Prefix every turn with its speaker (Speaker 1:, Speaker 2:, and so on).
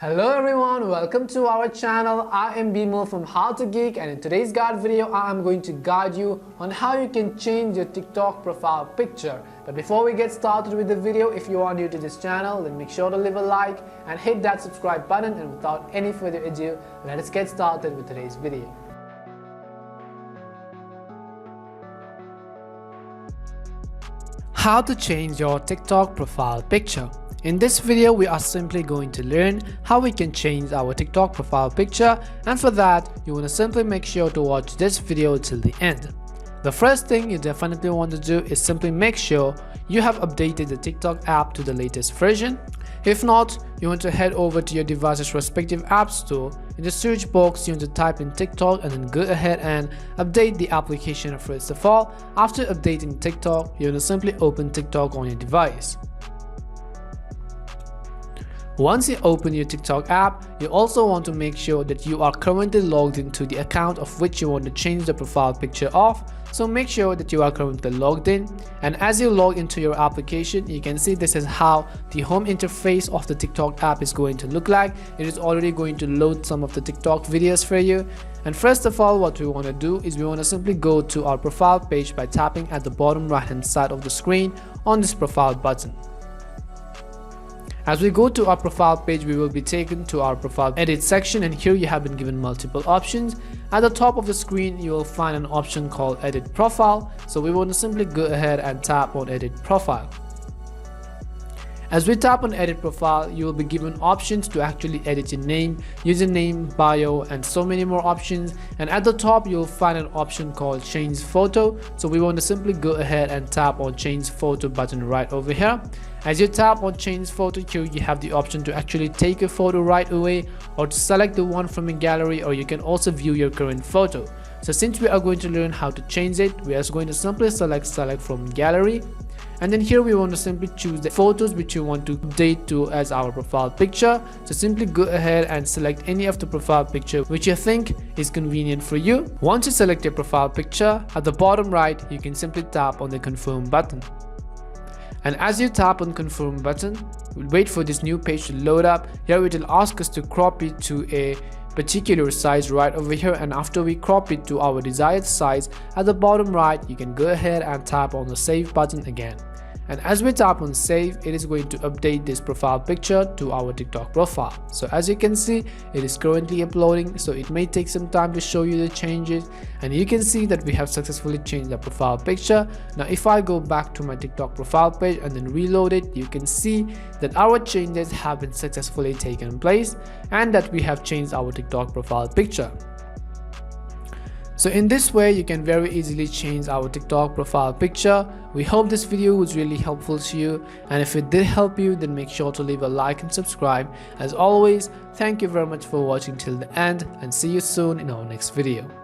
Speaker 1: Hello everyone, welcome to our channel. I am Bimal from How to Geek, and in today's guide video I am going to guide you on how you can change your TikTok profile picture. But before we get started with the video, if you are new to this channel, then make sure to leave a like and hit that subscribe button, and without any further ado, let us get started with today's video. How to change your TikTok profile picture. In this video, we are simply going to learn how we can change our TikTok profile picture, and for that, you want to simply make sure to watch this video till the end. The first thing you definitely want to do is simply make sure you have updated the TikTok app to the latest version. If not, you want to head over to your device's respective app store. In the search box, you want to type in TikTok and then go ahead and update the application first of all. After updating TikTok, you want to simply open TikTok on your device. Once you open your TikTok app, you also want to make sure that you are currently logged into the account of which you want to change the profile picture of. So make sure that you are currently logged in, and as you log into your application, you can see this is how the home interface of the TikTok app is going to look like. It is already going to load some of the TikTok videos for you. And first of all, what we want to do is we want to simply go to our profile page by tapping at the bottom right hand side of the screen on this profile button. As we go to our profile page, we will be taken to our profile edit section, and here you have been given multiple options. At the top of the screen, you will find an option called edit profile. So we want to simply go ahead and tap on edit profile. As we tap on edit profile, you will be given options to actually edit your name, username, bio, and so many more options. And at the top, you'll find an option called change photo. So we want to simply go ahead and tap on change photo button right over here. As you tap on change photo, here you have the option to actually take a photo right away, or to select the one from a gallery, or you can also view your current photo. So since we are going to learn how to change it, we are going to simply select from gallery. And then here we want to simply choose the photos which you want to update to as our profile picture. So simply go ahead and select any of the profile picture which you think is convenient for you. Once you select your profile picture, at the bottom right, you can simply tap on the confirm button. And as you tap on confirm button, we'll wait for this new page to load up. Here it will ask us to crop it to a particular size right over here, and after we crop it to our desired size, at the bottom right you can go ahead and tap on the save button again. And as we tap on save, it is going to update this profile picture to our TikTok profile. So as you can see, it is currently uploading, so it may take some time to show you the changes. And you can see that we have successfully changed the profile picture. Now if I go back to my TikTok profile page and then reload it, you can see that our changes have been successfully taken place and that we have changed our TikTok profile picture. So in this way, you can very easily change our TikTok profile picture. We hope this video was really helpful to you, and if it did help you, then make sure to leave a like and subscribe. As always, thank you very much for watching till the end, and see you soon in our next video.